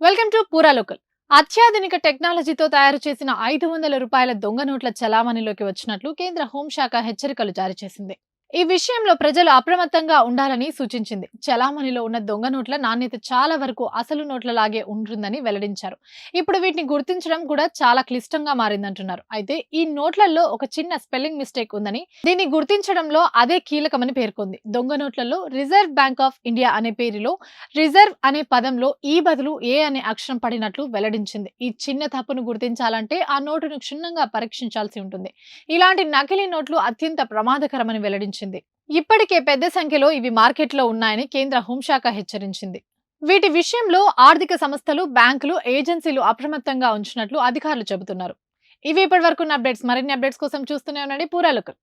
Welcome to పూరా local. అత్యాధునిక టెక్నాలజీతో తయారు చేసిన 500 రూపాయల దొంగ నోట్ల చలామణిలోకి వచ్చినట్లు కేంద్ర హోంశాఖ హెచ్చరికలు జారీ చేసింది. ఈ విషయంలో ప్రజలు అప్రమత్తంగా ఉండాలని సూచించింది. చలామణిలో ఉన్న దొంగ నోట్ల నాణ్యత చాలా వరకు అసలు నోట్లలాగే ఉంటుందని వెల్లడించారు. ఇప్పుడు వీటిని గుర్తించడం కూడా చాలా క్లిష్టంగా మారిందంటున్నారు. అయితే ఈ నోట్లలో ఒక చిన్న స్పెల్లింగ్ మిస్టేక్ ఉందని, దీన్ని గుర్తించడంలో అదే కీలకమని పేర్కొంది. దొంగ నోట్లలో రిజర్వ్ బ్యాంక్ ఆఫ్ ఇండియా అనే పేరులో రిజర్వ్ అనే పదంలో ఈ బదులు ఏ అనే అక్షరం పడినట్లు వెల్లడించింది. ఈ చిన్న తప్పును గుర్తించాలంటే ఆ నోటును క్షుణ్ణంగా పరీక్షించాల్సి ఉంటుంది. ఇలాంటి నకిలీ నోట్లు అత్యంత ప్రమాదకరమని వెల్లడించింది. ఇప్పటికే పెద్ద సంఖ్యలో ఇవి మార్కెట్లో ఉన్నాయని కేంద్ర హోంశాఖ హెచ్చరించింది. వీటి విషయంలో ఆర్థిక సంస్థలు, బ్యాంకులు, ఏజెన్సీలు అప్రమత్తంగా ఉంచినట్లు అధికారులు చెబుతున్నారు. ఇవి ఇప్పటివరకు ఉన్న అప్డేట్స్. మరిన్ని అప్డేట్స్ కోసం చూస్తూనే ఉండండి పూరా లోకల్.